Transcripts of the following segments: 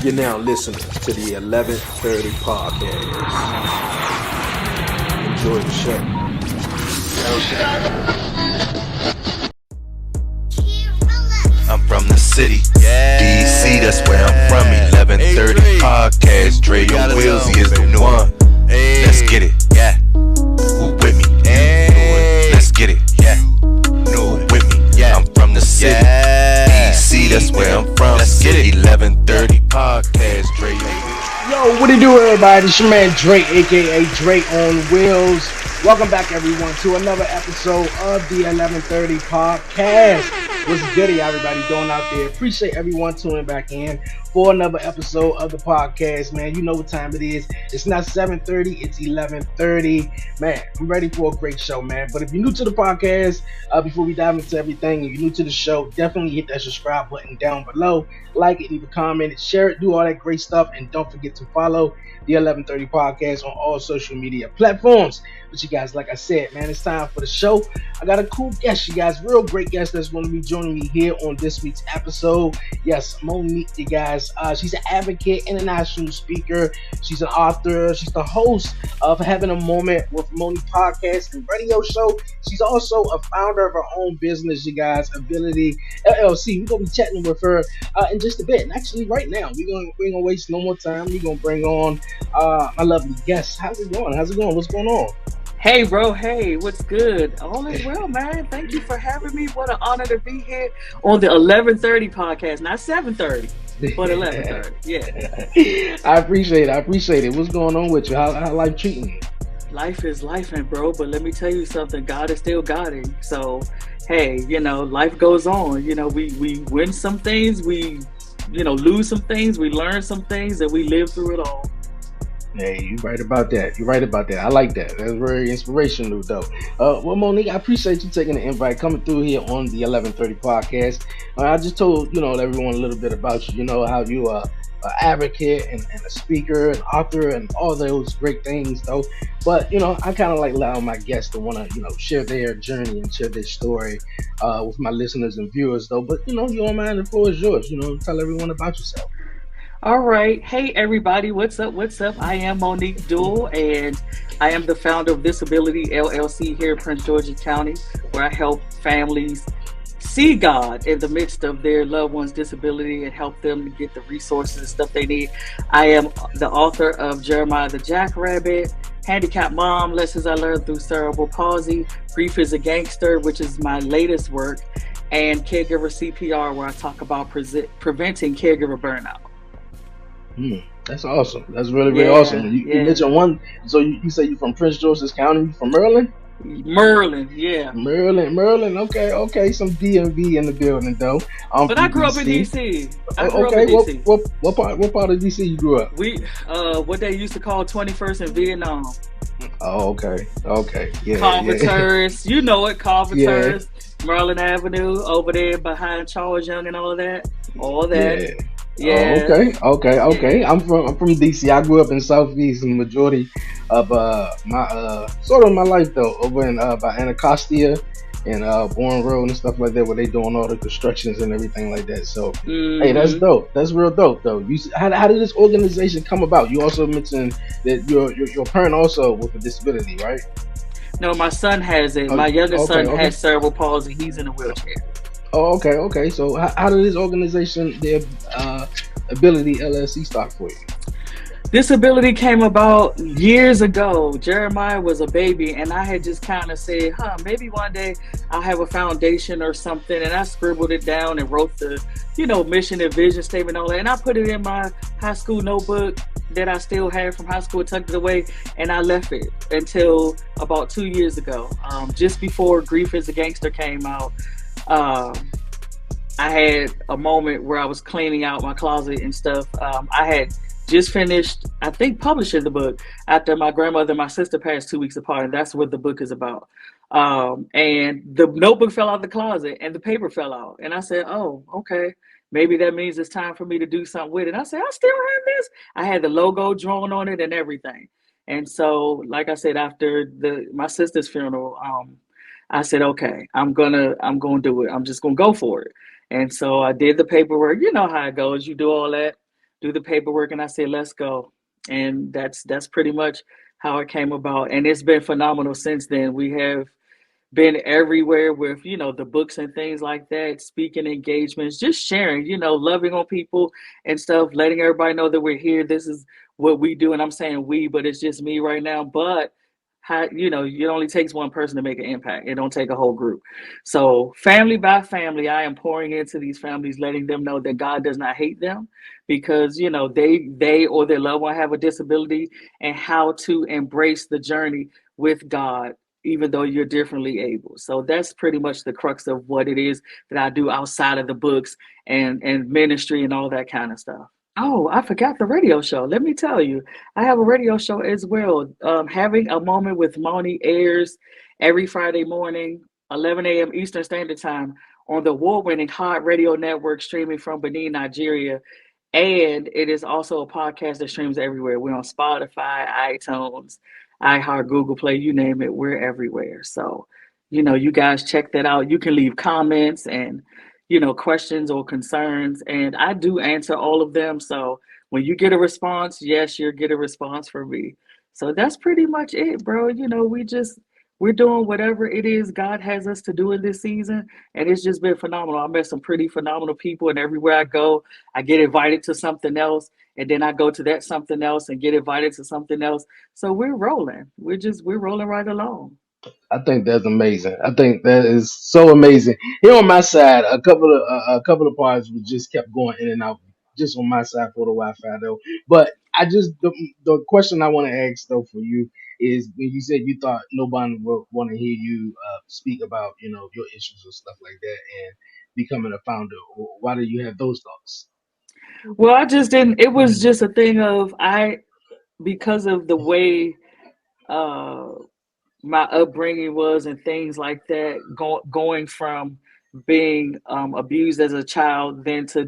You're now listening to the 1130 podcast. Enjoy the show. I'm from the city, DC, that's where I'm from. 1130 podcast, Dre on wheels, he is the one. Let's get it, yeah. Who with me? Let's get it, yeah. No, with me, yeah. I'm from the city, DC, that's where I'm from. Let's get it. 1130 podcast, Dre. Yo, what it do, everybody? It's your man Dre, aka Dre on Wheels. Welcome back, everyone, to another episode of the 1130 podcast. What's goody, everybody doing out there? Appreciate everyone tuning back in for another episode of the podcast, man. You know what time it is. It's not 7:30, it's 11:30. Man, I'm ready for a great show, man. But if you're new to the podcast, before we dive into everything, if you're new to the show, definitely hit that subscribe button down below. Like it, leave a comment, share it, do all that great stuff. And don't forget to follow the 1130 podcast on all social media platforms. But you guys, like I said, man, it's time for the show. I got a cool guest, you guys, real great guest that's going to be joining me here on this week's episode. Yes, Monique, you guys. She's an advocate, international speaker. She's an author. She's the host of Having a Moment with Monique podcast and radio show. She's also a founder of her own business, you guys, Ability LLC. We're going to be chatting with her in just a bit. And actually, right now, we're going to waste no more time. We're going to bring on my lovely guest. How's it going? What's going on? Hey, bro. Hey, what's good? All is well, man. Thank you for having me. What an honor to be here on the 1130 podcast. Not 7:30, but 11:30. Yeah. I appreciate it. What's going on with you? How life treating you? Life is life, bro. But let me tell you something. God is still Godding. So, hey, life goes on. We win some things. We, lose some things. We learn some things, and we live through it all. Hey, you're right about that. I like that. That's very inspirational, though. Well, Monique, I appreciate you taking the invite, coming through here on the 1130 podcast. I just told, everyone a little bit about you. You know how you are an advocate and a speaker, an author, and all those great things, though. But, I kind of like allow my guests to want to, share their journey and share their story with my listeners and viewers, though. But, you don't mind, the floor is yours. Tell everyone about yourself. All right. Hey, everybody. What's up? I am Monique Duell, and I am the founder of Disability LLC here in Prince George's County, where I help families see God in the midst of their loved one's disability and help them to get the resources and stuff they need. I am the author of Jeremiah the Jackrabbit, Handicapped Mom, Lessons I Learned Through Cerebral Palsy, Grief is a Gangster, which is my latest work, and Caregiver CPR, where I talk about preventing caregiver burnout. That's awesome. That's really, really awesome. You mentioned one. So you say you're from Prince George's County, from Maryland? Maryland, yeah. Maryland. Okay. Some DMV in the building, though. But I grew up in DC. What part of DC you grew up? We, what they used to call 21st in Vietnam. Oh, okay. Yeah. Converters, you know it, Converters, Maryland Avenue, over there behind Charles Young and all of that. Yeah. Oh, okay. I'm from DC. I grew up in Southeast, and the majority of my life though over in by Anacostia and Bourne Road and stuff like that, where they doing all the constructions and everything like that. So hey, that's dope. That's real dope though. How did this organization come about? You also mentioned that your parent also with a disability, right? No, my son has it. My youngest son has cerebral palsy. He's in a wheelchair. Oh, okay. So how did this organization, the Ability LLC, start for you? Disability came about years ago. Jeremiah was a baby, and I had just kind of said, maybe one day I'll have a foundation or something. And I scribbled it down and wrote the, mission and vision statement, all that. And I put it in my high school notebook that I still had from high school, tucked it away, and I left it until about 2 years ago, just before Grief is a Gangster came out. I had a moment where I was cleaning out my closet and stuff. I had just finished, I think, publishing the book after my grandmother and my sister passed 2 weeks apart, and that's what the book is about. And the notebook fell out the closet and the paper fell out. And I said, oh, okay, maybe that means it's time for me to do something with it. And I said, I still have this. I had the logo drawn on it and everything. And so, like I said, after my sister's funeral, I said, okay, I'm gonna do it. I'm just gonna go for it. And so I did the paperwork. You know how it goes. You do all that. do the paperwork, and I said, let's go. And that's pretty much how it came about. And it's been phenomenal since then. We have been everywhere with, the books and things like that, speaking engagements, just sharing, loving on people and stuff, letting everybody know that we're here. This is what we do. And I'm saying we, but it's just me right now. But how, it only takes one person to make an impact. It don't take a whole group. So family by family, I am pouring into these families, letting them know that God does not hate them because, they or their loved one have a disability, and how to embrace the journey with God even though you're differently able. So that's pretty much the crux of what it is that I do outside of the books and ministry and all that kind of stuff. Oh, I forgot the radio show. Let me tell you, I have a radio show as well. Having a Moment with Monique airs every Friday morning, 11 a.m. Eastern Standard Time on the award-winning Hot Radio Network, streaming from Benin, Nigeria. And it is also a podcast that streams everywhere. We're on Spotify, iTunes, iHeart, Google Play, you name it, we're everywhere. So, you guys check that out. You can leave comments and, questions or concerns. And I do answer all of them. So when you get a response, yes, you'll get a response from me. So that's pretty much it, bro. We're doing whatever it is God has us to do in this season. And it's just been phenomenal. I met some pretty phenomenal people, and everywhere I go, I get invited to something else, and then I go to that something else and get invited to something else. So we're rolling. We're rolling right along. I think that's amazing. I think that is so amazing. Here on my side, a couple of parts we just kept going in and out, just on my side for the Wi-Fi though. But the question I want to ask though for you is, when you said you thought nobody would want to hear you speak about your issues or stuff like that and becoming a founder. Why do you have those thoughts? Well, I just didn't. It was just a thing of I because of the way uh my upbringing was and things like that, going from being abused as a child, then to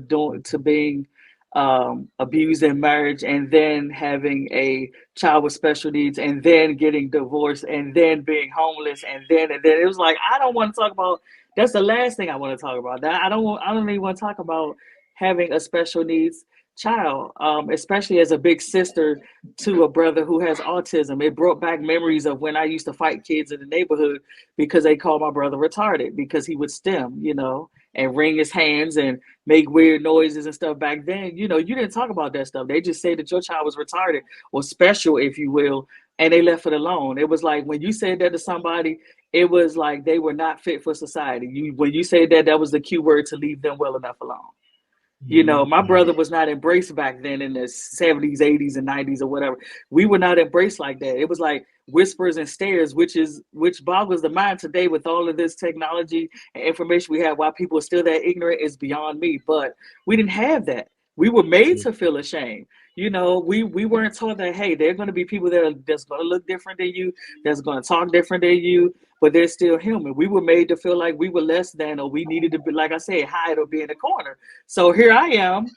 being abused in marriage, and then having a child with special needs, and then getting divorced, and then being homeless, and then it was like I don't want to talk about. That's the last thing I want to talk about. That I don't even want to talk about having a special needs child, especially as a big sister to a brother who has autism. It brought back memories of when I used to fight kids in the neighborhood because they called my brother retarded because he would stem, and wring his hands and make weird noises and stuff. Back then, you didn't talk about that stuff. They just said that your child was retarded or special, if you will, and they left it alone. It was like when you said that to somebody, it was like they were not fit for society. When you said that, that was the cue word to leave them well enough alone. My brother was not embraced back then in the 70s, 80s, and 90s or whatever. We were not embraced like that. It was like whispers and stares, which boggles the mind today with all of this technology and information we have. Why people are still that ignorant is beyond me. But we didn't have that. We were made to feel ashamed. We weren't taught that, hey, there are going to be people that's going to look different than you, that's going to talk different than you, but they're still human. We were made to feel like we were less than, or we needed to be, like I said, hide or be in a corner. So here I am,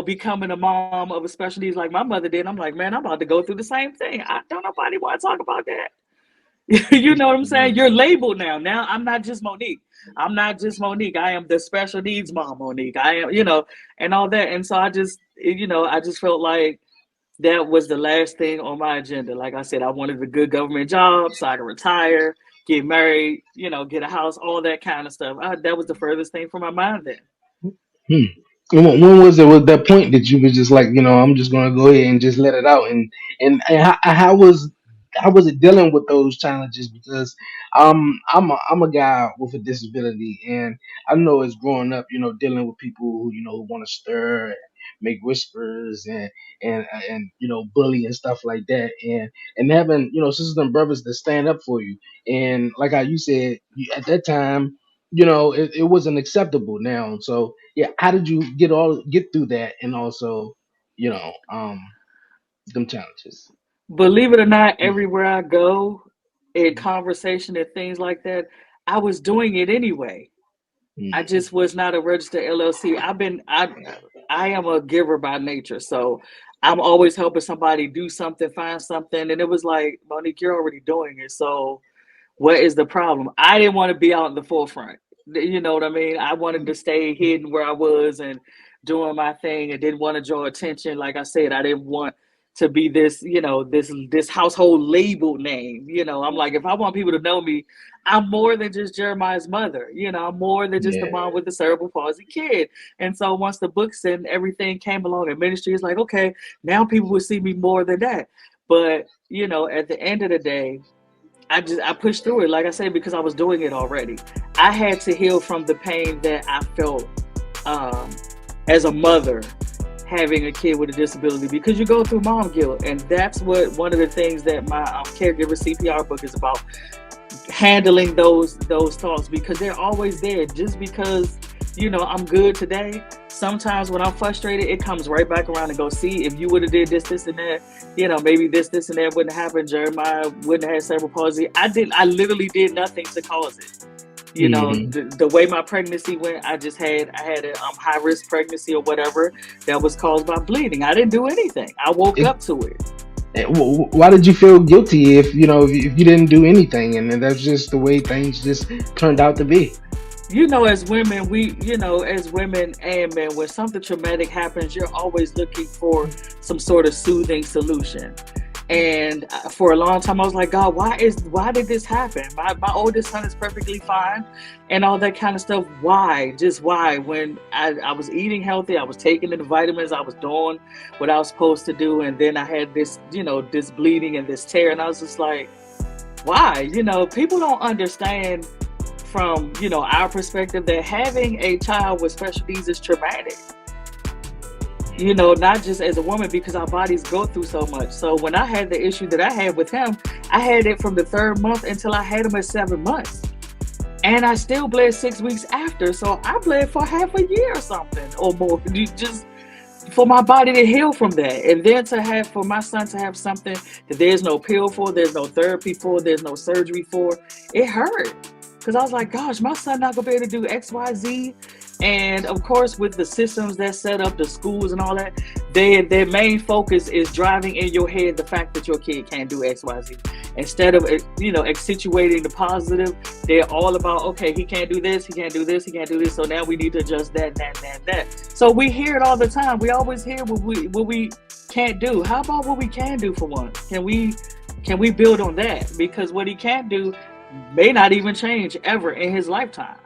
becoming a mom of a special needs like my mother did. I'm like, man, I'm about to go through the same thing. I don't nobody want to talk about that. You know what I'm saying? You're labeled now. Now I'm not just Monique. I'm not just Monique. I am the special needs mom, Monique. I am, and all that. And so I just felt like that was the last thing on my agenda. Like I said, I wanted a good government job so I could retire, get married, get a house, all that kind of stuff. That was the furthest thing from my mind then. Hmm. And when was it? Was that point that you were just like, I'm just gonna go ahead and just let it out? And how was it dealing with those challenges? Because I'm a guy with a disability, and I know as growing up, dealing with people who want to stir, and make whispers, and bully and stuff like that, and having sisters and brothers that stand up for you, and like how you said, at that time, it wasn't acceptable now. So yeah, how did you get through that, and also, you know, um, them challenges? Believe it or not, everywhere I go in conversation and things like that, I was doing it anyway. I Mm-hmm. just was not a registered LLC. I am a giver by nature, so I'm always helping somebody do something, find something, and it was like, Monique, you're already doing it, so what is the problem? I didn't want to be out in the forefront. You know what I mean? I wanted to stay hidden where I was and doing my thing and didn't want to draw attention. Like I said, I didn't want to be this, this household labeled name. I'm like, if I want people to know me, I'm more than just Jeremiah's mother. I'm more than just the Yeah. mom with the cerebral palsy kid. And so once the books and everything came along in ministry, it's like, okay, now people will see me more than that. But, at the end of the day, I pushed through it, like I said, because I was doing it already. I had to heal from the pain that I felt um, as a mother having a kid with a disability, because you go through mom guilt, and that's what one of the things that my caregiver CPR book is about, handling those thoughts, because they're always there. Just because I'm good today, sometimes when I'm frustrated, it comes right back around and go, see, if you would have did this and that, maybe this and that wouldn't happen. Jeremiah wouldn't have had cerebral palsy. I literally did nothing to cause it. The way my pregnancy went, I had a high risk pregnancy or whatever that was caused by bleeding. I didn't do anything. I woke up to it. Why did you feel guilty if if you didn't do anything, and then that's just the way things just turned out to be? As women, as women and men, when something traumatic happens, you're always looking for some sort of soothing solution. And for a long time, I was like, God, why did this happen? My oldest son is perfectly fine and all that kind of stuff. Why? Just why? When I was eating healthy, I was taking the vitamins, I was doing what I was supposed to do. And then I had this, this bleeding and this tear. And I was just like, why? People don't understand from, our perspective that having a child with special needs is traumatic. Not just as a woman, because our bodies go through so much. So when I had the issue that I had with him, I had it from the 3rd month until I had him at 7 months. And I still bled 6 weeks after. So I bled for half a year or something or more, just for my body to heal from that. And then for my son to have something that there's no pill for, there's no therapy for, there's no surgery for, it hurt. Because I was like, gosh, my son not going to be able to do X, Y, Z. And of course, with the systems that set up, the schools and all that, their main focus is driving in your head the fact that your kid can't do X, Y, Z. Instead of, accentuating the positive, they're all about, okay, he can't do this, he can't do this, he can't do this. So now we need to adjust that. So we hear it all the time. We always hear what we can't do. How about what we can do for once? Can we build on that? Because what he can't do may not even change ever in his lifetime.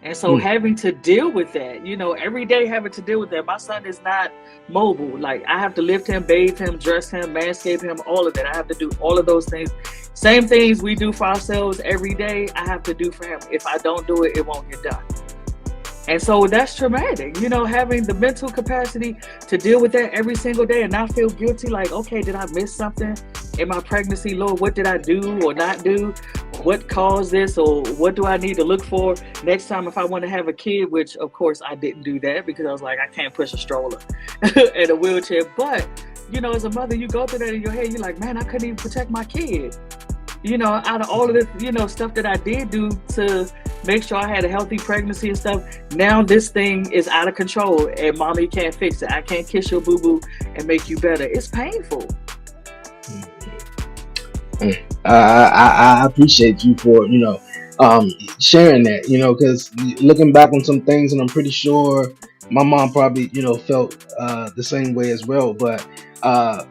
And so having to deal with that, every day having to deal with that. My son is not mobile. Like, I have to lift him, bathe him, dress him, manscape him, all of that. I have to do all of those things. Same things we do for ourselves every day, I have to do for him. If I don't do it, it won't get done. And so that's traumatic, having the mental capacity to deal with that every single day and not feel guilty. Like, okay, did I miss something in my pregnancy? Lord, what did I do or not do? What caused this, or what do I need to look for next time if I want to have a kid? Which, of course, I didn't do that because I was like, I can't push a stroller in a wheelchair. But, as a mother, you go through that in your head. You're like, man, I couldn't even protect my kid. Out of all of the, stuff that I did do to make sure I had a healthy pregnancy and stuff, now this thing is out of control and mommy can't fix it. I can't kiss your boo-boo and make you better. It's painful. I appreciate you for sharing that, because looking back on some things, and I'm pretty sure my mom probably felt the same way as well. But I'm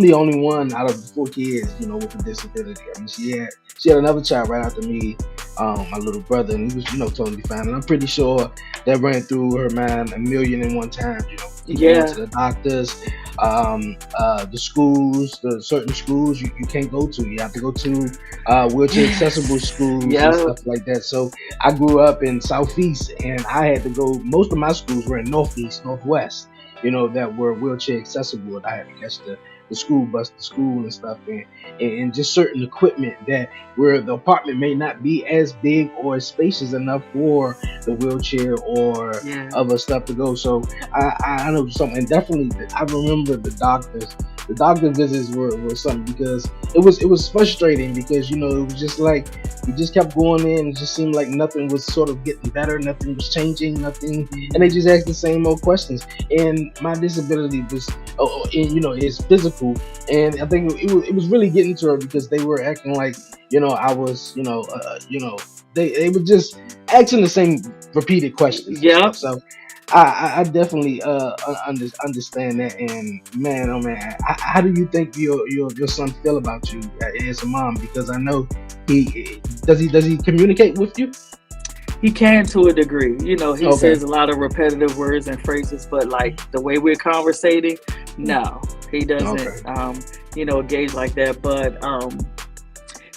the only one out of the 4 kids with a disability. I mean, she had another child right after me, my little brother, and he was totally fine. And I'm pretty sure that ran through her mind a million and one times. Going to the doctors, the schools, the certain schools you can't go to. You have to go to wheelchair accessible schools and stuff like that. So I grew up in Southeast, and I had to go. Most of my schools were in Northeast, Northwest, that were wheelchair accessible, and I had to catch the school bus to school and stuff, and just certain equipment that where the apartment may not be as big or as spacious enough for the wheelchair or other stuff to go. So I know something, and definitely I remember the doctor visits were something, because it was frustrating, because it was just like you just kept going in, and it just seemed like nothing was sort of getting better, nothing was changing, nothing, and they just asked the same old questions. And my disability was is physical, and I think it was really getting to her, because they were acting like I was they were just asking the same repeated questions and stuff. Yep. So I definitely understand that. And man, oh man, how do you think your son feel about you as a mom? Because I know he communicate with you? He can to a degree. You know, he Okay. says a lot of repetitive words and phrases, but like the way we're conversating, no, he Okay. doesn't. Gauge like that. But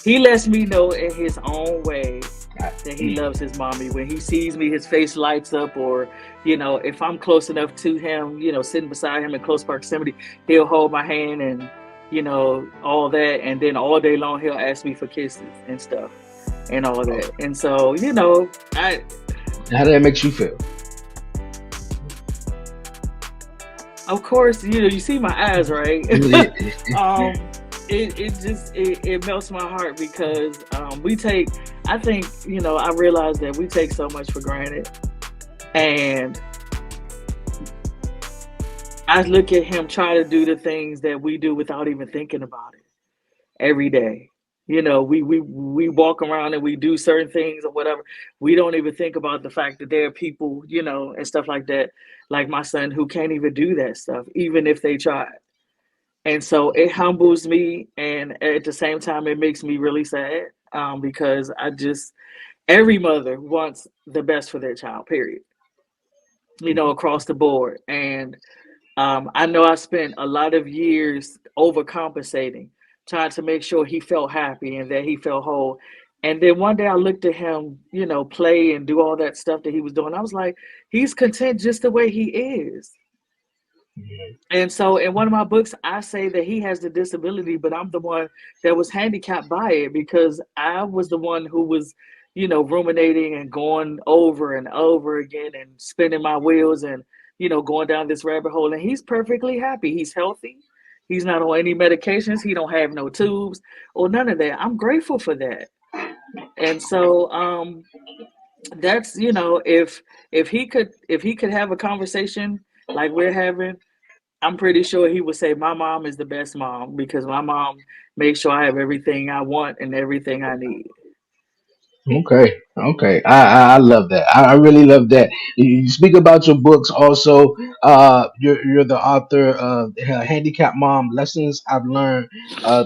he lets me know in his own way that he loves his mommy. When he sees me, his face lights up, or if I'm close enough to him, sitting beside him in close proximity, he'll hold my hand and all that, and then all day long he'll ask me for kisses and stuff and all that. And so I How that makes you feel? of course, you see my eyes, right? Yeah. um, it melts my heart because I think, I realize that we take so much for granted. And I look at him try to do the things that we do without even thinking about it every day. We walk around and we do certain things or whatever. We don't even think about the fact that there are people, and stuff like that, like my son, who can't even do that stuff, even if they try. And so it humbles me, and at the same time, it makes me really sad, because every mother wants the best for their child, period, across the board. And I know I spent a lot of years overcompensating, trying to make sure he felt happy and that he felt whole. And then one day I looked at him, play and do all that stuff that he was doing. I was like, he's content just the way he is. And so in one of my books, I say that he has the disability, but I'm the one that was handicapped by it because I was the one who was, ruminating and going over and over again and spinning my wheels and, going down this rabbit hole. And he's perfectly happy. He's healthy. He's not on any medications. He don't have no tubes or none of that. I'm grateful for that. And so that's, if he could have a conversation like we're having, I'm pretty sure he would say my mom is the best mom because my mom makes sure I have everything I want and everything I need. Okay, okay, I love that. I really love that. You speak about your books also. You're the author of Handicap Mom: Lessons I've Learned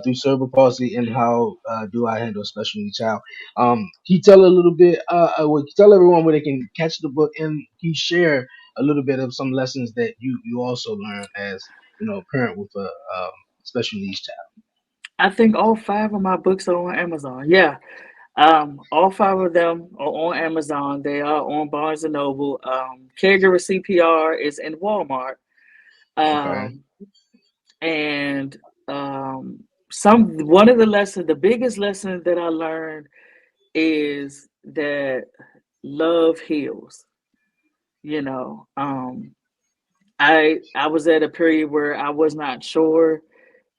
through Cerebral Palsy and How Do I Handle a Special Needs Child. Can you tell a little bit? Tell everyone where they can catch the book, and can you share a little bit of some lessons that you also learned as a parent with a special needs child. I think all five of my books are on Amazon. Yeah. All five of them are on Amazon. They are on Barnes and Noble. Caregiver CPR is in Walmart. Okay. Um, and one of the lessons, the biggest lesson that I learned is that love heals. You know, I was at a period where I was not sure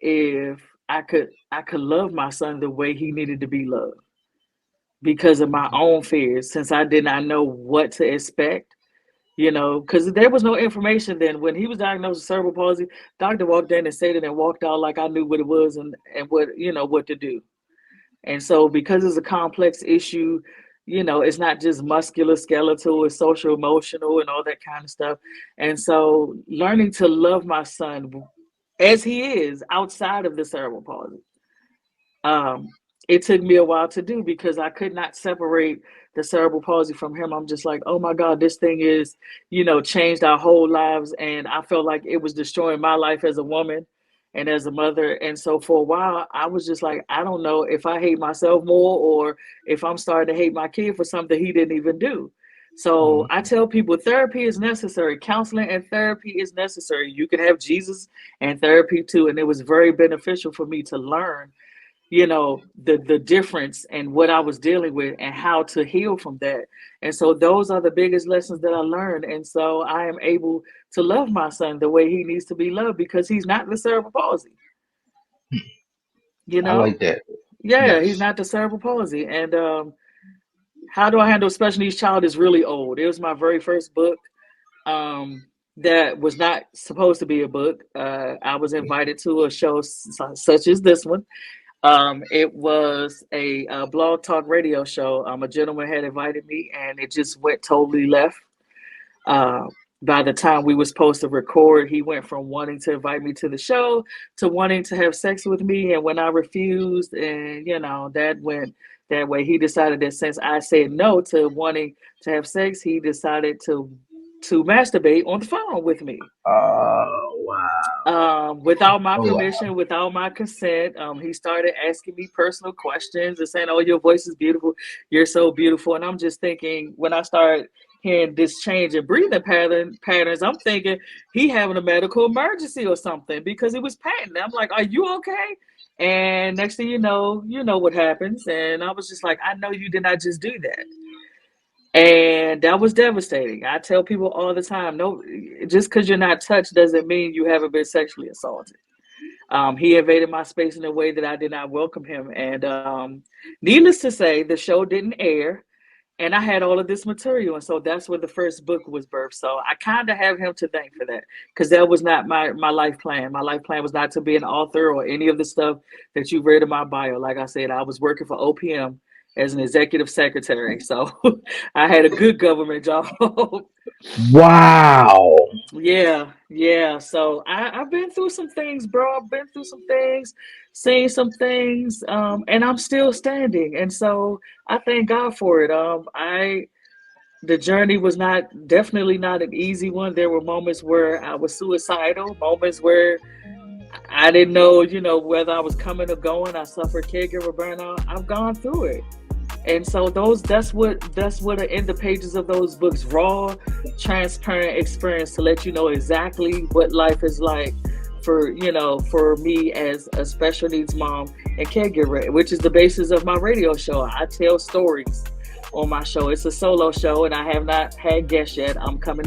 if I could love my son the way he needed to be loved because of my own fears, since I did not know what to expect. Because there was no information then. When he was diagnosed with cerebral palsy, doctor walked in and said it and walked out like I knew what it was and what to do. And so because it's a complex issue, it's not just muscular, skeletal, it's social, emotional, and all that kind of stuff. And so learning to love my son as he is outside of the cerebral palsy, um, it took me a while to do because I could not separate the cerebral palsy from him. I'm just like, oh my God, this thing is, changed our whole lives. And I felt like it was destroying my life as a woman and as a mother. And so for a while, I was just like, I don't know if I hate myself more or if I'm starting to hate my kid for something he didn't even do. So I tell people therapy is necessary. Counseling and therapy is necessary. You can have Jesus and therapy too. And it was very beneficial for me to learn the difference and what I was dealing with and how to heal from that. And so those are the biggest lessons that I learned. And so I am able to love my son the way he needs to be loved because he's not the cerebral palsy. you I know like that. yeah, he's Yes. not the cerebral palsy. And How Do I Handle a Special Needs Child is really old. It was my very first book. That was not supposed to be a book. I was invited to a show such as this one. It was a, blog talk radio show. A gentleman had invited me, and it just went totally left. Uh, by the time we were supposed to record, he went from wanting to invite me to the show to wanting to have sex with me. And when I refused, and that went that way, he decided that since I said no to wanting to have sex, he decided to masturbate on the phone with me. Oh wow. Without my Oh wow. permission, without my consent. He started asking me personal questions and saying, "Oh, your voice is beautiful. You're so beautiful." And I'm just thinking, when I start hearing this change in breathing patterns, I'm thinking he having a medical emergency or something, because it was patent. I'm like, "Are you okay?" And next thing you know what happens. And I was just like, "I know you did not just do that." And that was devastating. I tell people all the time, no, just because you're not touched doesn't mean you haven't been sexually assaulted. He invaded my space in a way that I did not welcome him. And needless to say, the show didn't air. And I had all of this material. And so that's where the first book was birthed. So I kind of have him to thank for that, because that was not my life plan. My life plan was not to be an author or any of the stuff that you read in my bio. Like I said, I was working for OPM as an executive secretary. So I had a good government job. Wow. Yeah, yeah. So I've been through some things, bro. I've been through some things, seen some things, and I'm still standing. And so I thank God for it. The journey was definitely not an easy one. There were moments where I was suicidal, moments where I didn't know, whether I was coming or going. I suffered caregiver burnout. I've gone through it. And so that's what are in the pages of those books: raw, transparent experience to let you know exactly what life is like for me as a special needs mom and caregiver, which is the basis of my radio show. I tell stories on my show. It's a solo show, and I have not had guests yet. I'm climbing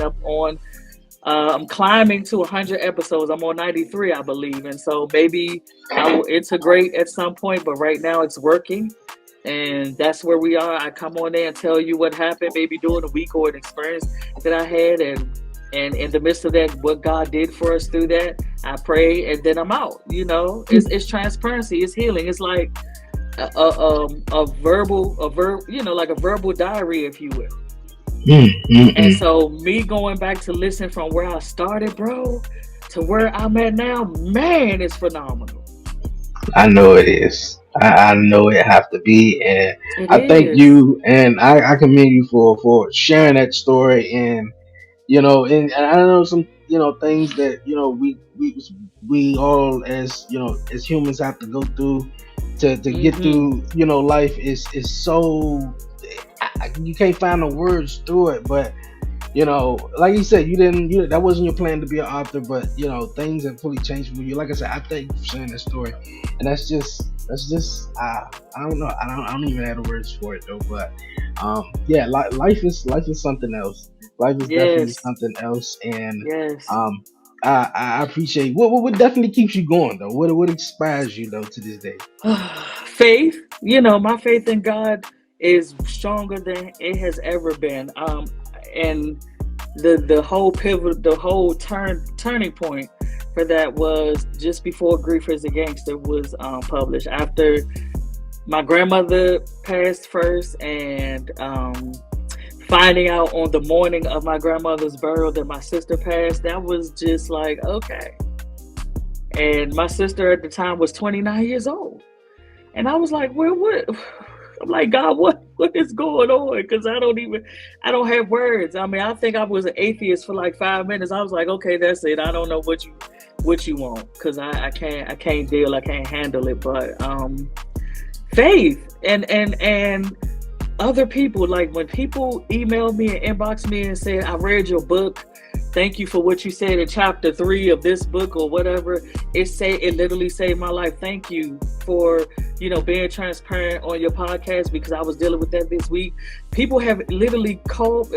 to 100 episodes. I'm on 93, I believe. And so maybe I will integrate at some point, but right now it's working. And that's where we are. I come on there and tell you what happened, maybe during a week or an experience that I had. And in the midst of that, what God did for us through that, I pray, and then I'm out. It's transparency, it's healing. It's like a verbal, like a verbal diary, if you will. And so me going back to listen from where I started, bro, to where I'm at now, man, it's phenomenal. I know it is. I know it have to be, and It I thank is. you, and I commend you for sharing that story, and and I know some things that we all as as humans have to go through to get Mm-hmm. through life is so you can't find the words through it, but like you said, that wasn't your plan to be an author, but things have fully changed for you. Like I said, I thank you for sharing that story, and I don't know, I don't even have the words for it though, but yeah, life is something else. Life is definitely Yes. something else, and Yes. um, I appreciate what definitely keeps you going though. What inspires you though to this day? Faith, my faith in God is stronger than it has ever been. And the whole pivot, the whole turning point for that was just before Grief is a Gangster was published. After my grandmother passed first, and finding out on the morning of my grandmother's burial that my sister passed, that was just like, okay. And my sister at the time was 29 years old. And I was like, well, what? I'm like, God, what is going on? Because I don't have words. I mean, I think I was an atheist for like 5 minutes. I was like, okay, that's it. I don't know what you want, because I can't deal, I can't handle it. But faith and other people, like when people emailed me and inboxed me and said, I read your book, thank you for what you said in chapter 3 of this book or whatever. It literally saved my life. Thank you for being transparent on your podcast, because I was dealing with that this week. People have literally called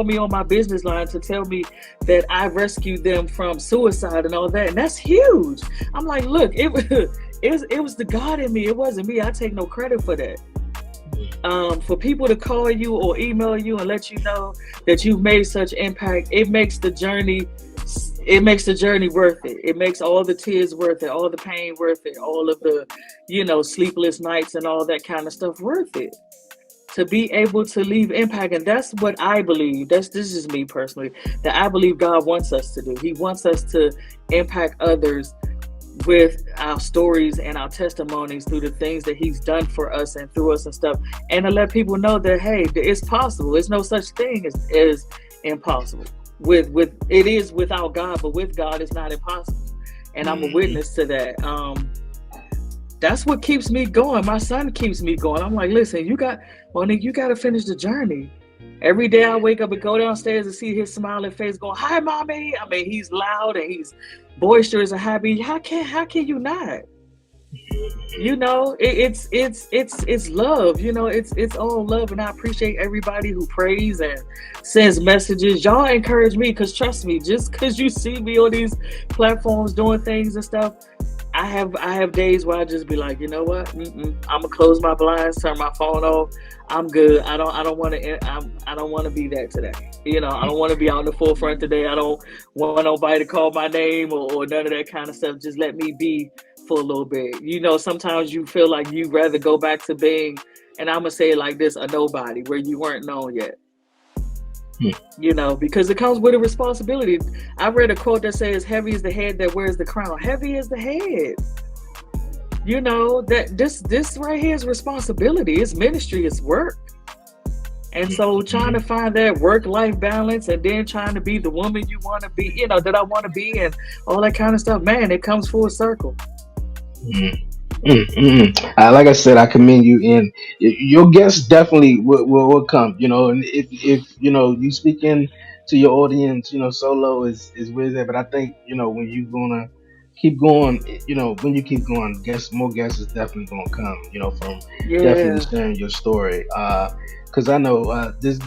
me on my business line to tell me that I rescued them from suicide and all that, and that's huge. I'm like, look, it was the God in me. It wasn't me. I take no credit for that. For people to call you or email you and let you know that you've made such impact, it makes the journey it makes the journey worth it. It makes all the tears worth it, all the pain worth it, all of the, sleepless nights and all that kind of stuff worth it. To be able to leave impact. And that's what I believe. This is me personally, that I believe God wants us to do. He wants us to impact others with our stories and our testimonies through the things that he's done for us and through us and stuff, and to let people know that, hey, it's possible. There's no such thing as impossible. With it is without God, but with God it's not impossible. And I'm a witness to that. That's what keeps me going. My son keeps me going. I'm like, listen, Monique, you got to finish the journey. Every day I wake up and go downstairs and see his smiling face going, hi, mommy. I mean, he's loud and he's boisterous and happy. How can you not? It's love. It's all love, and I appreciate everybody who prays and sends messages. Y'all encourage me, because trust me, just because you see me on these platforms doing things and stuff, I have days where I just be like, you know what? I'm gonna close my blinds, turn my phone off. I'm good. I don't want to be that today. I don't want to be out in the forefront today. I don't want nobody to call my name or none of that kind of stuff. Just let me be for a little bit. Sometimes you feel like you'd rather go back to being, and I'm gonna say it like this, a nobody, where you weren't known yet. Because it comes with a responsibility. I read a quote that says, heavy is the head that wears the crown. Heavy is the head. That this right here is responsibility. It's ministry. It's work. And so trying to find that work-life balance, and then trying to be the woman you want to be, that I want to be, and all that kind of stuff, man, it comes full circle. Like I said, I commend you, and your guests definitely will come. And if you speaking to your audience, solo is with it. But I think when you gonna keep going, when you keep going, more guests is definitely gonna come. From definitely sharing your story. Because I know this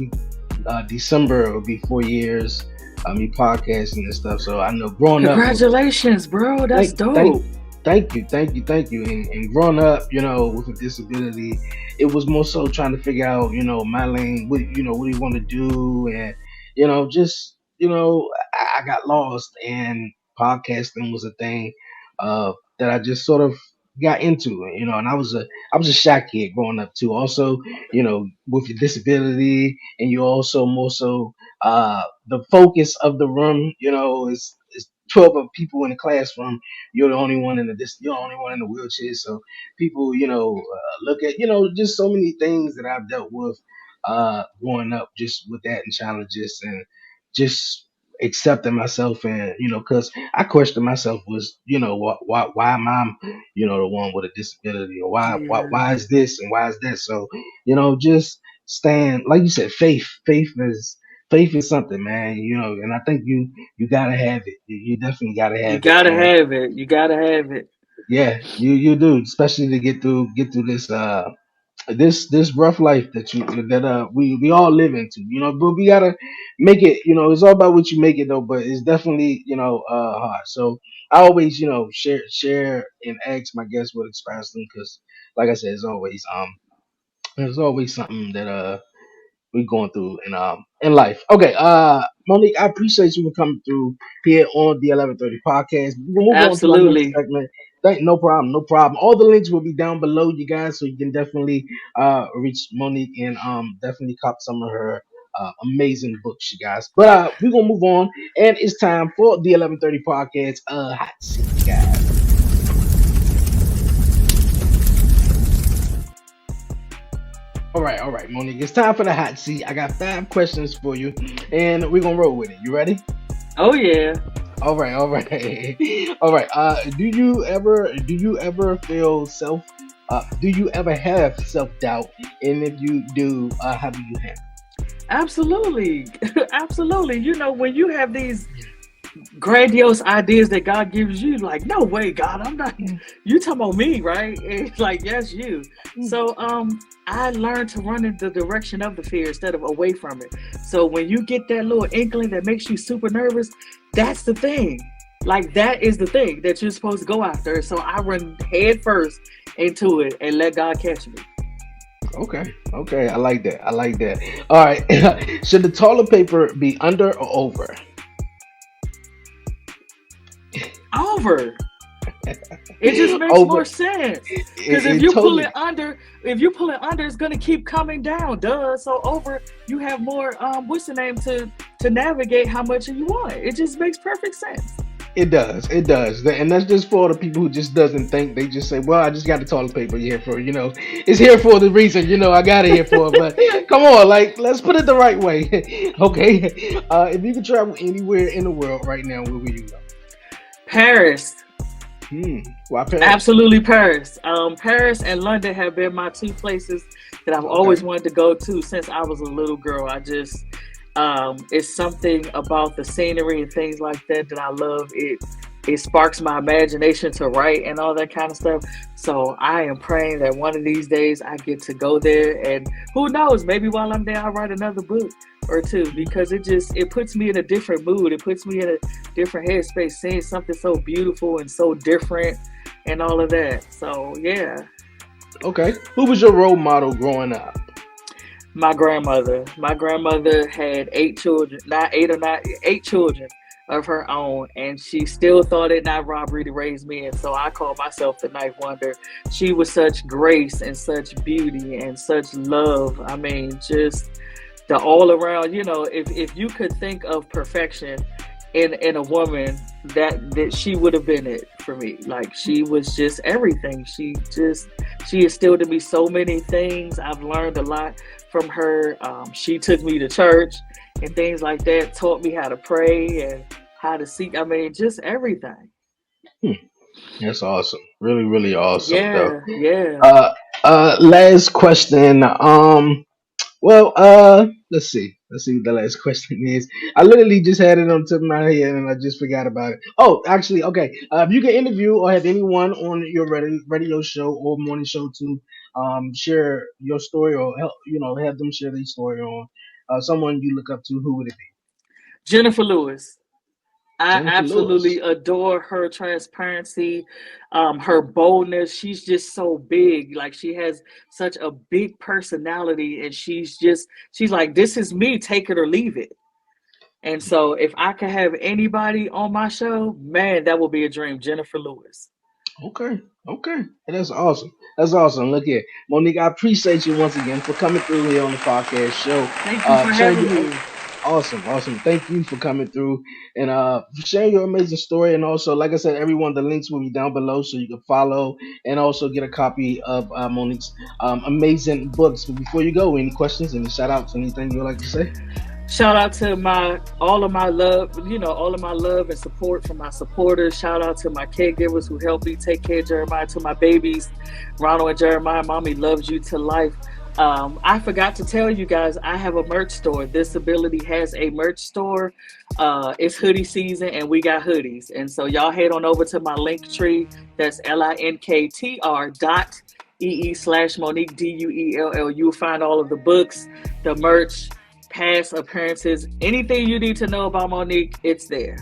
December will be 4 years. Me podcasting and stuff. So I know growing Congratulations, bro. That's dope. Thank you. And growing up, with a disability, it was more so trying to figure out, my lane, what do you want to do, and I got lost, and podcasting was a thing that I just sort of got into, and I was a shy kid growing up too. Also, with your disability, and you also more so the focus of the room, is 12 of people in the classroom. You're the only one you're the only one in the wheelchair. So people, look at, just so many things that I've dealt with growing up, just with that and challenges, and just accepting myself, and because I questioned myself, was why am I the one with a disability, or why is this and why is that? So just stand, like you said, faith is something, man, and I think you gotta have it. You definitely gotta have You it. gotta And have it. You gotta have it. yeah, you do, especially to get through this rough life that we all live into, but we gotta make it. It's all about what you make it though, but it's definitely hard. So I always share and ask my guests what inspires them, because like I said, there's always something that we're going through in life. Okay, Monique, I appreciate you for coming through here on the 11:30 podcast. We'll move on to our next Absolutely. segment. No problem, no problem. All the links will be down below, you guys, so you can definitely reach Monique, and definitely cop some of her amazing books, you guys. But we're gonna move on, and it's time for the 11:30 podcast. Hot seat, guys. All right, Monique. It's time for the hot seat. I got 5 questions for you, and we're gonna roll with it. You ready? Oh yeah. All right, all right, all right. Do you ever feel do you ever have self doubt? And if you do, how do you handle Absolutely. Absolutely. When you have these grandiose ideas that God gives you, like, no way, God, I'm not, you talking about me, right? It's like, yes, you. So I learned to run in the direction of the fear instead of away from it. So when you get that little inkling that makes you super nervous, that's the thing. Like, that is the thing that you're supposed to go after. So I run head first into it and let God catch me. Okay, I like that. All right. Should the toilet paper be under or over? over. It just makes more sense. Because if you pull it under, it's gonna keep coming down. Duh. So over, you have more what's the name to navigate how much you want. It just makes perfect sense. It does. And that's just for the people who just doesn't think. They just say, well, I just got the toilet paper here for, it's here for the reason, I got it here for it. But come on, like, let's put it the right way. Okay. If you could travel anywhere in the world right now, where would you go? Paris. Why Paris? Absolutely Paris. Paris and London have been my two places that I've always wanted to go to since I was a little girl. I just, it's something about the scenery and things like that I love. It sparks my imagination to write and all that kind of stuff. So I am praying that one of these days I get to go there, and who knows, maybe while I'm there I'll write another book or two, because it puts me in a different mood. It puts me in a different headspace, seeing something so beautiful and so different and all of that. So yeah. Okay. Who was your role model growing up? My grandmother. My grandmother had 8 children of her own, and she still thought it not robbery to raise me, and so I call myself the ninth wonder. She was such grace and such beauty and such love. I mean, just the all around, if you could think of perfection in a woman, that she would have been it for me. Like, she was just everything. She instilled in me so many things. I've learned a lot from her. She took me to church and things like that, taught me how to pray and how to seek. I mean, just everything. That's awesome. Really, really awesome. Yeah, though. Yeah. Last question. Let's see what the last question is. I literally just had it on the tip of my head and I just forgot about it. Oh, actually, okay. If you can interview or have anyone on your radio show or morning show to share your story, or help, have them share their story on someone you look up to, who would it be? Jennifer Lewis. I Jennifer absolutely Lewis. adore her transparency, her boldness. She's just so big. Like, she has such a big personality, and she's like, this is me, take it or leave it. And so if I could have anybody on my show, man, that would be a dream. Jennifer Lewis. Okay. That's awesome. Look here. Monique, I appreciate you once again for coming through here on the podcast show. Thank you for having me. Awesome. Thank you for coming through and for sharing your amazing story. And also, like I said, everyone, the links will be down below so you can follow and also get a copy of Monique's amazing books. But before you go, any questions, any shout outs, anything you would like to say? Shout out to all of my love and support from my supporters. Shout out to my caregivers who helped me take care of Jeremiah, to my babies, Ronald and Jeremiah. Mommy loves you to life. I forgot to tell you guys, I have a merch store. Disability has a merch store. It's hoodie season and we got hoodies. And so y'all head on over to my link tree. That's linktr.ee/Monique Duell. You'll find all of the books, the merch, past appearances, anything you need to know about Monique, it's there.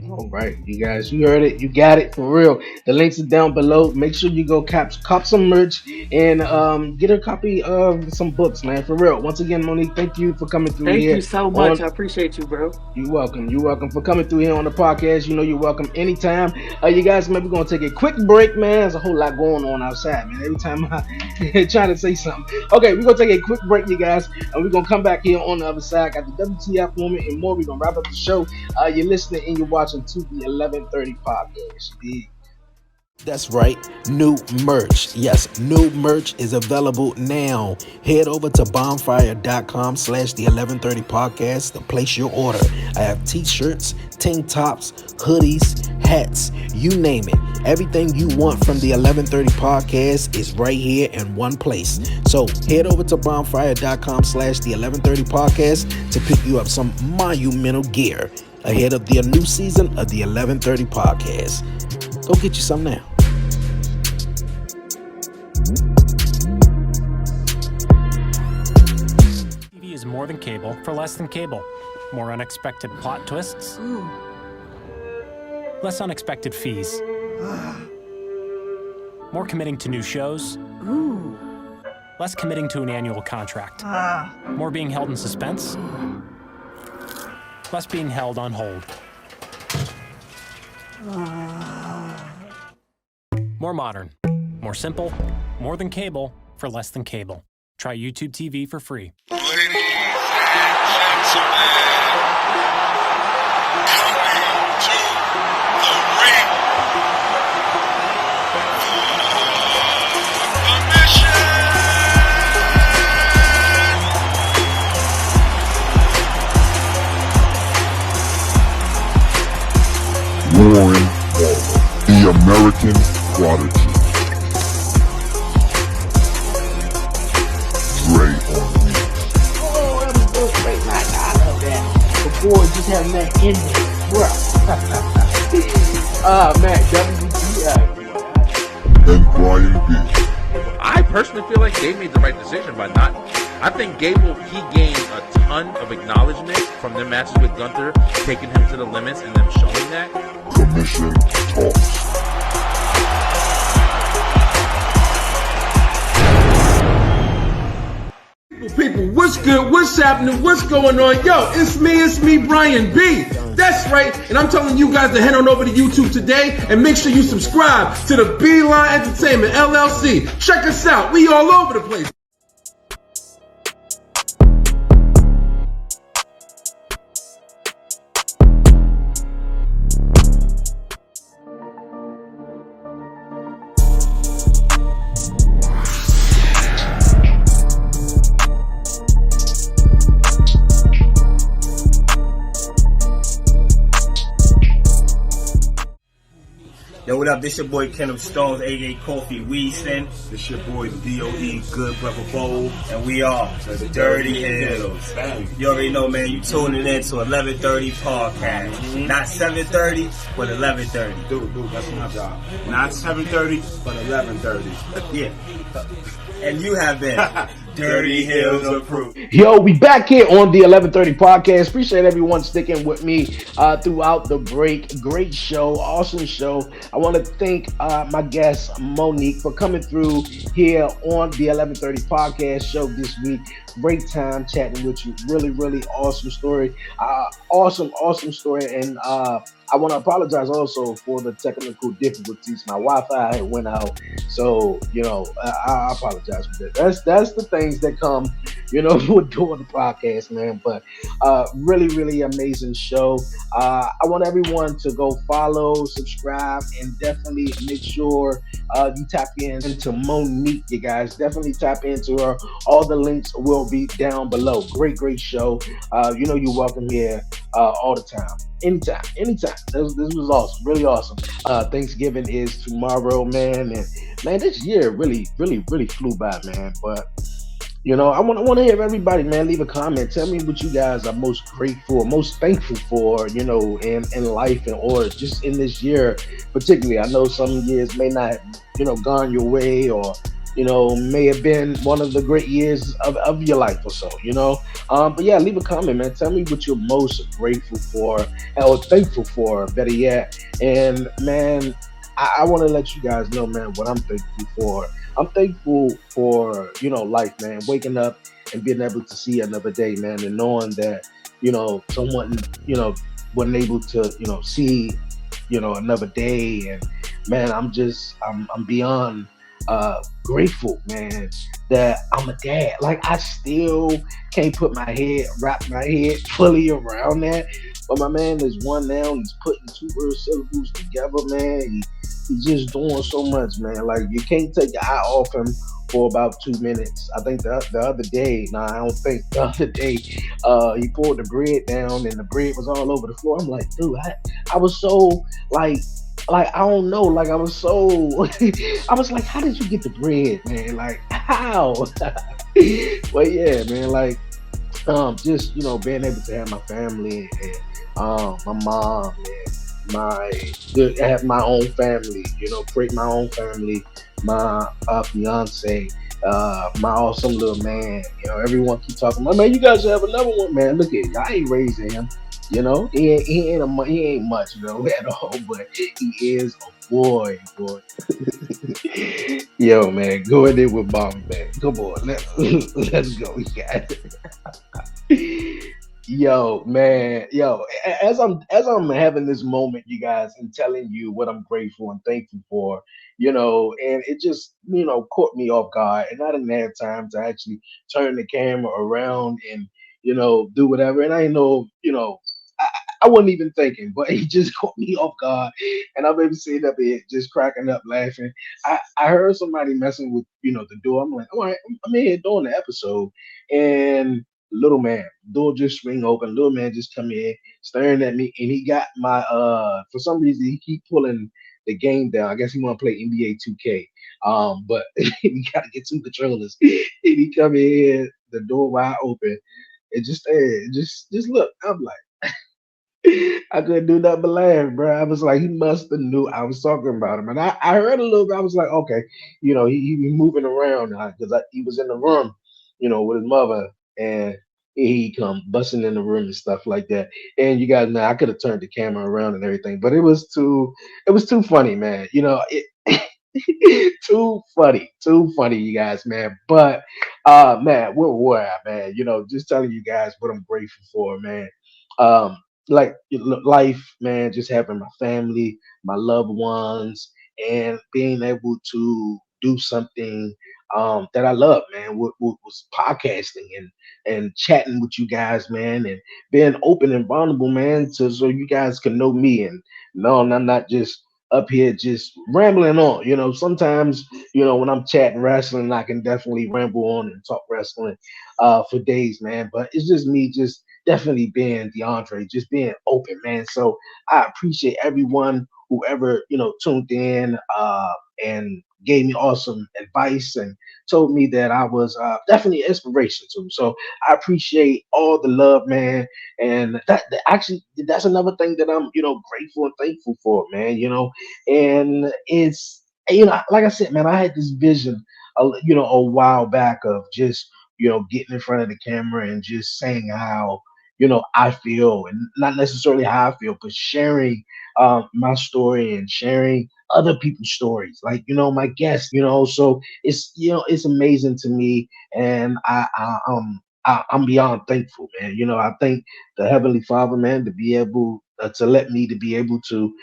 All right, you guys, you heard it. You got it for real. The links are down below. Make sure you go cop some merch and get a copy of some books, man, for real. Once again, Monique, thank you for coming through here. Thank you so much. I appreciate you, bro. You're welcome for coming through here on the podcast. You're welcome anytime. You guys, maybe we're going to take a quick break, man. There's a whole lot going on outside, man. Every time I try to say something. Okay, we're going to take a quick break, you guys, and we're going to come back here on the other side. Got the WTF moment and more. We're going to wrap up the show. You're listening and you're watching to the 1130 podcast. That's right, new merch. Yes, new merch is available now. Head over to bonfire.com/the 1130 podcast to place your order. I have t-shirts, tank tops, hoodies, hats, you name it. Everything you want from the 1130 podcast is right here in one place. So head over to bonfire.com/the 1130 podcast to pick you up some monumental gear ahead of the new season of the 1130 podcast. Go get you some now. TV is more than cable for less than cable. More unexpected plot twists. Ooh. Less unexpected fees. More committing to new shows. Ooh. Less committing to an annual contract. More being held in suspense. Less being held on hold. More modern, more simple, more than cable for less than cable. Try YouTube TV for free. Ladies and gentlemen, coming to the ring for the mission. Warren Waller, the American Prodigy. Dre on me. Oh, that was so great. I love that. The boy just having that in there, bro. Man, WTF. And Brian B. I personally feel like Gabe made the right decision by not. I think he gained a ton of acknowledgement from their matches with Gunther, taking him to the limits and them showing that. Commission Talks. People, what's good? What's happening? What's going on? Yo, it's me, Brian B. That's right, and I'm telling you guys to head on over to YouTube today and make sure you subscribe to the Beeline Entertainment LLC. Check us out. We all over the place. Yo, what up? This your boy Kendall Stones, aka Coffee Weaston. This your boy DOE Good Brother Bowl. And we are the Dirty Hills. You already know, man, you tuning in to 11:30 podcast. Not 7:30, but 11:30. Dude, that's my job. Not 7:30, but 11:30. Yeah. And you have been Dirty Hills approved. Yo, we back here on the 11:30 podcast. Appreciate everyone sticking with me throughout the break. Great show, awesome show. I want to thank my guest Monique for coming through here on the 11:30 podcast show this week. Great time chatting with you. Really, really awesome story. Awesome story. And I want to apologize also for the technical difficulties. My Wi-Fi had went out, so I apologize for that. That's the things that come, with doing the podcast, man. But really, really amazing show. I want everyone to go follow, subscribe, and definitely make sure you tap into Monique. You guys definitely tap into her. All the links will be down below. Great You're show. Welcome here all the time. Anytime. This was awesome, really awesome. Thanksgiving is tomorrow, man, and man, this year really flew by, man. But I want to hear everybody, man. Leave a comment. Tell me what you guys are most grateful, most thankful for, in life or just in this year, particularly. I know some years may not, gone your way, or may have been one of the great years of your life or so, but yeah, leave a comment, man. Tell me what you're most grateful for or thankful for, better yet. And man, I want to let you guys know, man, what I'm thankful for. I'm thankful for, life, man, waking up and being able to see another day, man, and knowing that, someone, wasn't able to, see, another day. And man, I'm beyond grateful, man, that I'm a dad. Like, I still can't wrap my head fully around that. But my man is one now. He's putting 2 word syllables together, man. He's just doing so much, man. Like, you can't take your eye off him for about 2 minutes. I think the other day, the other day, he pulled the bread down and the bread was all over the floor. I'm like, dude, I was so like I don't know, like I was so I was like, how did you get the bread, man? Like, how? Well, yeah, man, like just being able to have my family and my mom and I have my own family, create my own family, my fiance, my awesome little man. Everyone keep talking about, man, you guys should have another one, man. Look at it, I ain't raising him. He ain't much, at all, but he is a boy. Yo, man, go in there with Bobby, man. Come on, let's go, guys. Yo, man, yo, as I'm having this moment, you guys, and telling you what I'm grateful and thankful for, and it just, caught me off guard, and I didn't have time to actually turn the camera around and, do whatever. And I didn't know, I, I wasn't even thinking, but he just caught me off guard, and I'm able sitting up here just cracking up laughing. I heard somebody messing with, the door. I'm like, all right, I'm in here doing the episode, and little man, door just swing open. Little man just come in, staring at me, and he got my for some reason he keep pulling the game down. I guess he want to play NBA 2K. But we gotta get two controllers. And he come in, the door wide open, and just look. I'm like. I couldn't do nothing but laugh, bro. I was like, he must have knew I was talking about him, and I heard a little bit. I was like, okay, he be moving around because he was in the room, with his mother, and he come busting in the room and stuff like that. And you guys know I could have turned the camera around and everything, but it was too funny, man. Too funny, you guys, man. But man, where were I, man? Just telling you guys what I'm grateful for, man. Um, like life, man, just having my family, my loved ones, and being able to do something that I love, man, was podcasting and chatting with you guys, man, and being open and vulnerable, man, so you guys can know me and no, I'm not just up here just rambling on. Sometimes, when I'm chatting wrestling, I can definitely ramble on and talk wrestling for days, man. But it's just me just definitely being DeAndre, just being open, man. So I appreciate everyone whoever, tuned in and gave me awesome advice and told me that I was definitely an inspiration to. So I appreciate all the love, man. And actually that's another thing that I'm, grateful and thankful for, man. And it's like I said, man, I had this vision, a while back of just getting in front of the camera and just saying how I feel, and not necessarily how I feel, but sharing my story and sharing other people's stories, like my guests, so it's amazing to me, and I'm beyond thankful, man. I thank the Heavenly Father, man, to be able to let me to be able to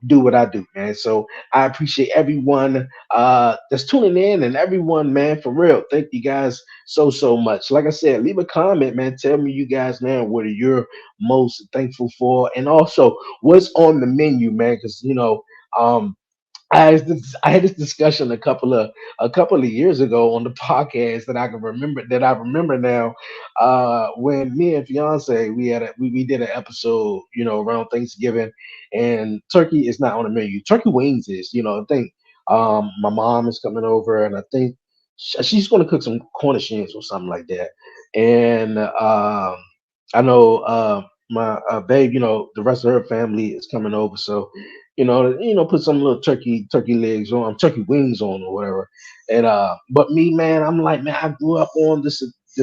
do what I do, man. So I appreciate everyone that's tuning in, and everyone, man, for real. Thank you guys so much. Like I said, leave a comment, man. Tell me, you guys, man, what are you most thankful for, and also what's on the menu, man, because um I had this discussion a couple of years ago on the podcast that I remember now. When me and fiance we did an episode, around Thanksgiving, and turkey is not on the menu. Turkey wings is, I think my mom is coming over, and I think she's going to cook some Cornish hens or something like that. And I know my babe, the rest of her family is coming over, so put some little turkey legs on, turkey wings on, or whatever. And but me, man, I'm like, man, I grew up on the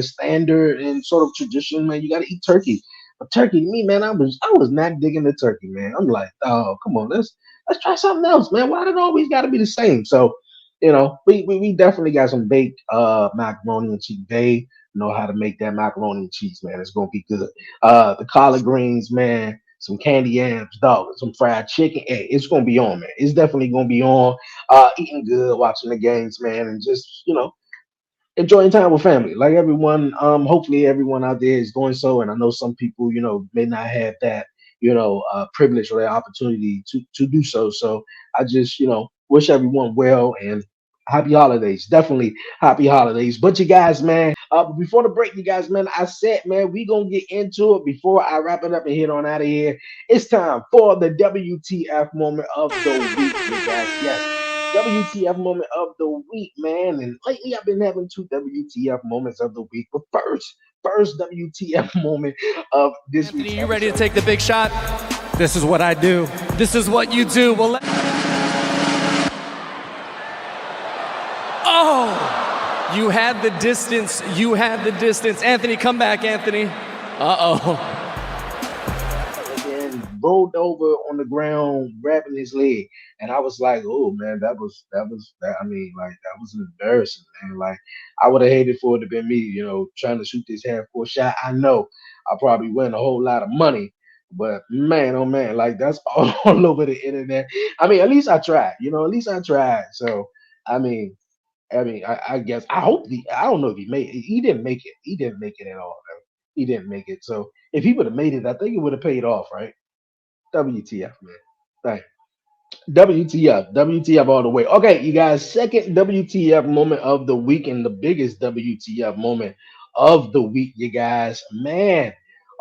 standard and sort of tradition, man. You got to eat turkey. But turkey, me, man, I was not digging the turkey, man. I'm like, oh, come on, let's try something else, man. Why did it always got to be the same? So, we definitely got some baked macaroni and cheese. They know how to make that macaroni and cheese, man. It's gonna be good. The collard greens, man, some candy yams, dog, some fried chicken. Hey, it's gonna be on, man. It's definitely gonna be on. Eating good, watching the games, man, and just enjoying time with family. Like everyone, hopefully everyone out there is doing so. And I know some people, may not have that, privilege or that opportunity to do so. So I just, wish everyone well and happy holidays. Definitely happy holidays. But you guys, man, before the break, you guys, man, I said, man, we gonna get into it before I wrap it up and head on out of here. It's time for the WTF moment of the week, you guys. Yes. WTF moment of the week, man. And lately I've been having two WTF moments of the week. But first WTF moment of this week. Anthony, you ready to take the big shot? This is what I do. This is what you do. Well, oh, you had the distance. You had the distance. Anthony, come back, Anthony. Uh-oh. Rolled over on the ground, grabbing his leg, and I was like, "Oh man, that. I mean, like that was embarrassing, man. Like I would have hated for it to be me, trying to shoot this half court shot. I know, I'll probably win a whole lot of money. But man, oh man, like that's all over the internet. I mean, at least I tried. At least I tried. So I mean, I guess I hope I don't know if he made it. He didn't make it. He didn't make it at all. Man. He didn't make it. So if he would have made it, I think it would have paid off, right? WTF, man. Thank WTF, WTF all the way. Okay, you guys, second WTF moment of the week and the biggest WTF moment of the week, you guys. Man.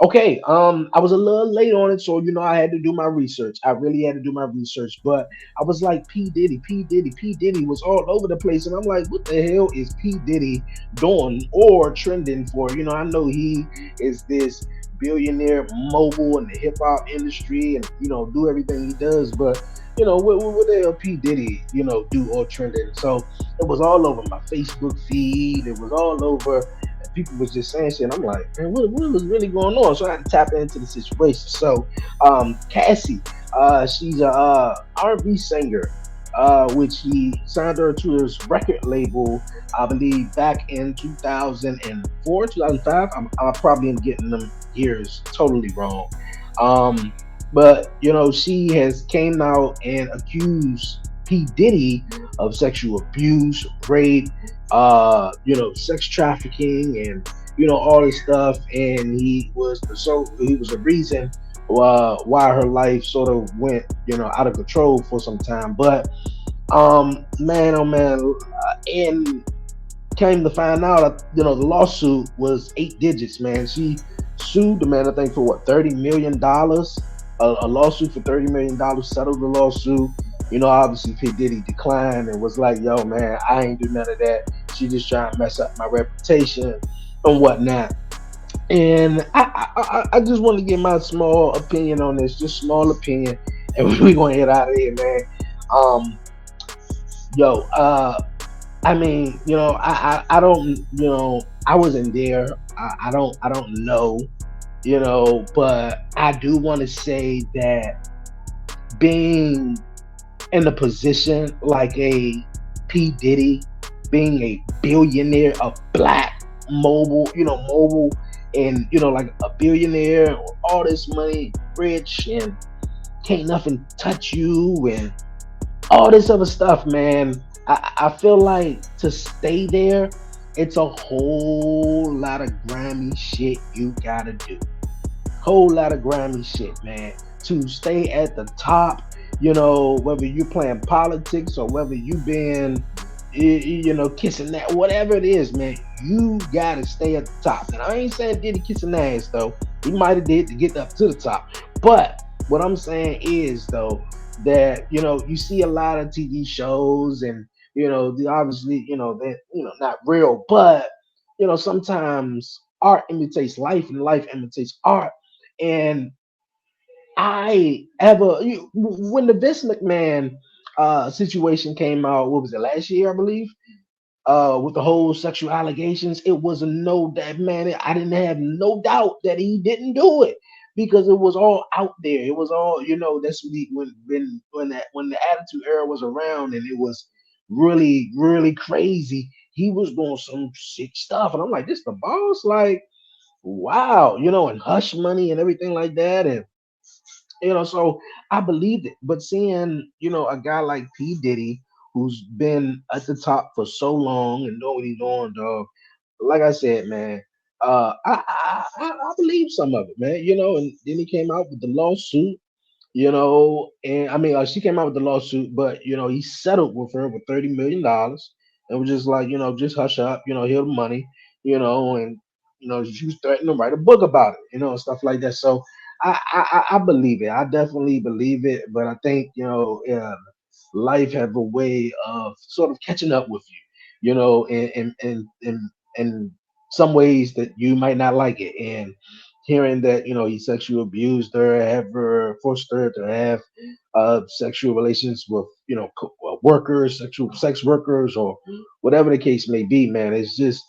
Okay, I was a little late on it, so I had to do my research. I really had to do my research, but I was like P. Diddy, P. Diddy, P. Diddy was all over the place, and I'm like, what the hell is P. Diddy doing or trending for? I know he is this billionaire mogul in the hip hop industry and do everything he does, but what the hell P Diddy do or trending? So it was all over my Facebook feed. It was all over. And people was just saying shit. And I'm like, man, what was really going on? So I had to tap into the situation. So Cassie, she's a R&B singer. Which he signed her to his record label, I believe, back in 2004, 2005. I probably am getting them years totally wrong. Um, but she has came out and accused P Diddy of sexual abuse, rape, sex trafficking, and all this stuff. And he was a reason why her life sort of went out of control for some time. But man, oh man, and came to find out, the lawsuit was 8 digits, man. She sued the man, I think, for what, $30 million. A lawsuit for $30 million, settled the lawsuit. Obviously P Diddy declined and was like, "Yo, man, I ain't do none of that. She just trying to mess up my reputation and whatnot." And I just want to get my small opinion on this, just small opinion, and we're gonna get out of here, man. Um, yo, I mean, I don't, I wasn't there. I don't know, but I do want to say that being in a position like a P Diddy, being a billionaire, a black mobile, and like a billionaire, all this money, rich, and can't nothing touch you, and all this other stuff, man. I feel like to stay there, it's a whole lot of grimy shit you gotta do. Whole lot of grimy shit, man. To stay at the top, whether you're playing politics or whether you been, kissing that, whatever it is, man, you gotta stay at the top. And I ain't saying Diddy kissing ass though. He might have did to get up to the top, but what I'm saying is though that you see a lot of TV shows and obviously that not real, but sometimes art imitates life and life imitates art. And when the Vince McMahon situation came out, what was it, last year, I believe, with the whole sexual allegations, it was a no that man. I didn't have no doubt that he didn't do it because it was all out there. It was all That's when the Attitude Era was around and it was really really crazy. He was doing some sick stuff, and I'm like, this the boss, like wow, and hush money and everything like that, and so I believed it. But seeing, a guy like P. Diddy, who's been at the top for so long and know what he's doing, dog, like I said, man, I believe some of it, man, and then he came out with the lawsuit, and I mean, she came out with the lawsuit, but he settled with her for $30 million, and was just like, just hush up, here's the money, and she was threatening to write a book about it, and stuff like that. So I believe it. I definitely believe it, but I think life have a way of sort of catching up with you, in some ways that you might not like it, and hearing that he sexually abused her, ever forced her to have sexual relations with workers, sexual sex workers, or whatever the case may be. Man, it's just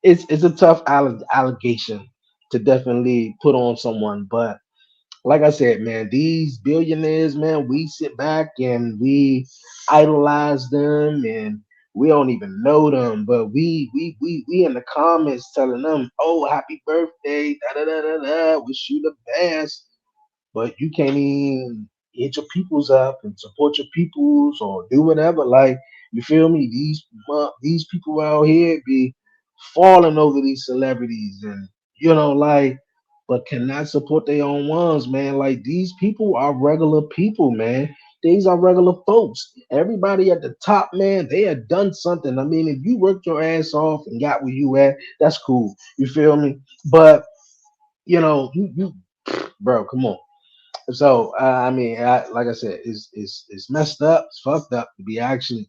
it's it's a tough allegation to definitely put on someone, but like I said, man, these billionaires, man, we sit back and we idolize them and We don't even know them, but we in the comments telling them, "Oh, happy birthday, da da da da da, wish you the best." But you can't even hit your peoples up and support your peoples or do whatever. Like, you feel me? These people out here be falling over these celebrities, and like, but cannot support their own ones, man. Like, these people are regular people, man. These are regular folks. Everybody at the top, man, they had done something. I mean, if you worked your ass off and got where you at, that's cool. You feel me? But you bro, come on. So I mean, like I said, it's messed up. It's fucked up to be actually,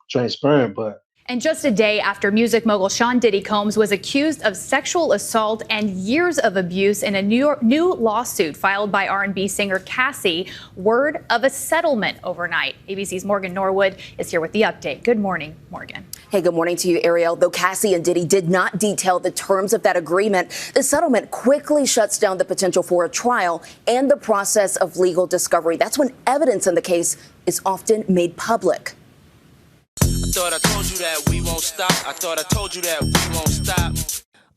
transparent. But And just a day after music mogul Sean Diddy Combs was accused of sexual assault and years of abuse in a new lawsuit filed by R&B singer Cassie, word of a settlement overnight. ABC's Morgan Norwood is here with the update. Good morning, Morgan. Hey, good morning to you, Ariel. Though Cassie and Diddy did not detail the terms of that agreement, the settlement quickly shuts down the potential for a trial and the process of legal discovery. That's when evidence in the case is often made public. I thought I told you that we won't stop. I thought I told you that we won't stop.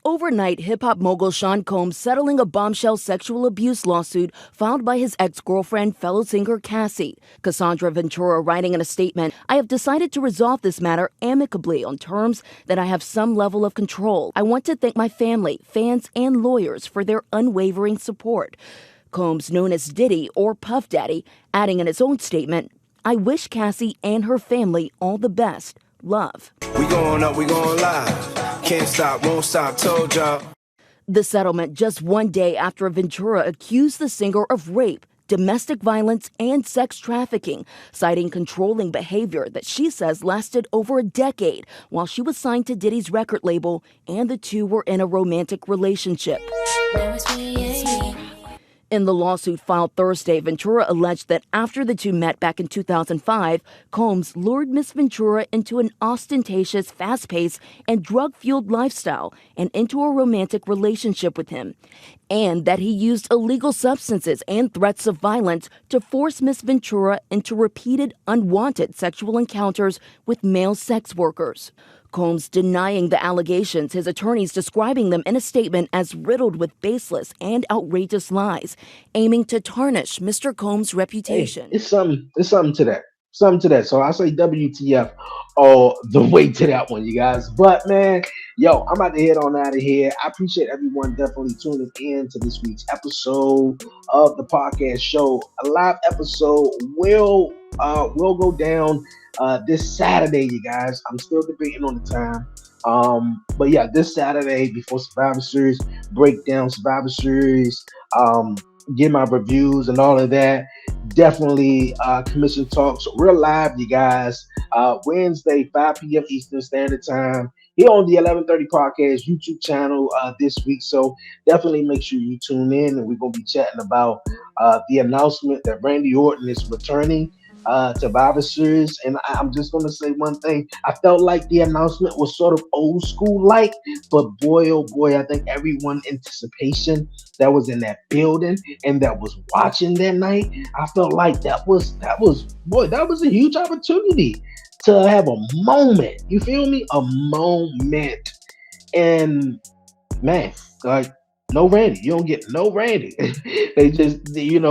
Overnight, hip-hop mogul Sean Combs settling a bombshell sexual abuse lawsuit filed by his ex-girlfriend, fellow singer Cassie. Cassandra Ventura writing in a statement, "I have decided to resolve this matter amicably on terms that I have some level of control. I want to thank my family, fans, and lawyers for their unwavering support." Combs, known as Diddy or Puff Daddy, adding in his own statement, "I wish Cassie and her family all the best. Love." We going up, we going live. Can't stop, won't stop, told y'all. The settlement just one day after Ventura accused the singer of rape, domestic violence, and sex trafficking, citing controlling behavior that she says lasted over a decade while she was signed to Diddy's record label and the two were in a romantic relationship. In the lawsuit filed Thursday, Ventura alleged that after the two met back in 2005, Combs lured Miss Ventura into an ostentatious, fast-paced, and drug-fueled lifestyle and into a romantic relationship with him, and that he used illegal substances and threats of violence to force Miss Ventura into repeated, unwanted sexual encounters with male sex workers. Combs denying the allegations, his attorneys describing them in a statement as riddled with baseless and outrageous lies, aiming to tarnish Mr. Combs' reputation. Hey, it's something to that. Something to that. So I say WTF all the way to that one, you guys. But man, yo, I'm about to head on out of here. I appreciate everyone definitely tuning in to this week's episode of the podcast show. A live episode will go down this Saturday, you guys. I'm still debating on the time. But yeah, this Saturday before Survivor Series, break down Survivor Series, get my reviews and all of that. Definitely commission talks. We're live, you guys. Wednesday, 5 p.m. Eastern Standard Time here on the 1130 Podcast YouTube channel this week. So definitely make sure you tune in, and we're going to be chatting about the announcement that Randy Orton is returning to Survivor Series. And I'm just going to say one thing. I felt like the announcement was sort of old school like, but boy, oh boy, I think everyone anticipation that was in that building and that was watching that night, I felt like that was a huge opportunity to have a moment. You feel me? A moment. And man, like, no Randy. You don't get no Randy. They just,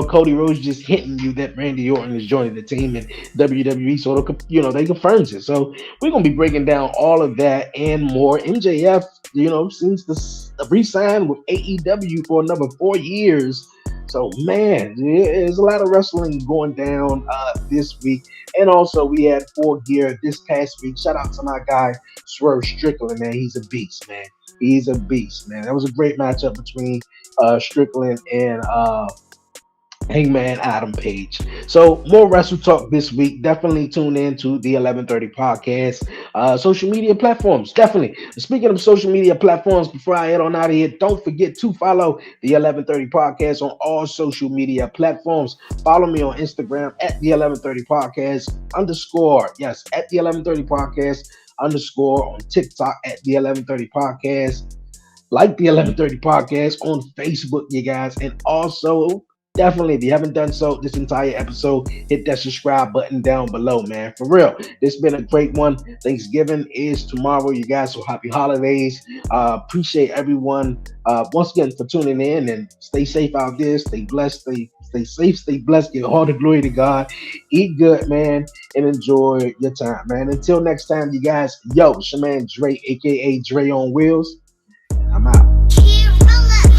Cody Rhodes just hinting you that Randy Orton is joining the team, and WWE sort of, they confirms it. So we're going to be breaking down all of that and more. MJF, seems to re-sign with AEW for another 4 years. So, man, there's a lot of wrestling going down this week. And also, we had 4 Gear this past week. Shout out to my guy, Swerve Strickland, man. He's a beast, man. He's a beast, man. That was a great matchup between Strickland and Hangman Adam Page. So more wrestle talk this week. Definitely tune in to the 1130 podcast. Social media platforms, definitely. Speaking of social media platforms, before I head on out of here, don't forget to follow the 1130 podcast on all social media platforms. Follow me on Instagram at the 1130 podcast _ yes, at the 1130 podcast _ on TikTok at the 1130 podcast. Like the 1130 podcast on Facebook, you guys, and also Definitely, if you haven't done so this entire episode, hit that subscribe button down below, man. For real, this has been a great one. Thanksgiving is tomorrow, you guys, so happy holidays. Appreciate everyone once again for tuning in, and stay safe out there. Stay blessed. Stay safe. Stay blessed. Give all the glory to God. Eat good, man, and enjoy your time, man. Until next time, you guys. Yo, it's your man Dre, aka Dre on Wheels. I'm out.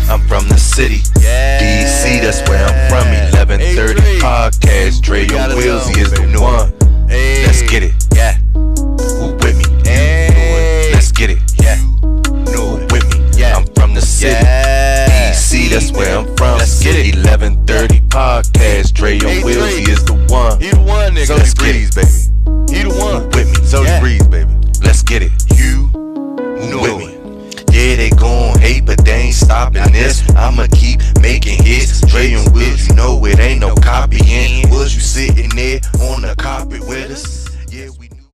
I'm from the city, DC, that's where I'm from. 1130 podcast, Dre on Wheels, he is the one. Let's get it, yeah. Who with me? Let's get it, yeah. Who with me? Yeah. I'm from the city, DC, that's where I'm from. Let's get it. 1130 podcast, Dre on Wheels, he is the one. He the one, nigga. So let's get it, baby. He the one. Who with me? So Breeze, baby. Let's get it. You with me? Yeah, they gon' hate, but they ain't stopping this. I'ma keep making hits. Dre and Wills, you know it ain't no copying. Was you sitting there on the carpet with us? Yeah, we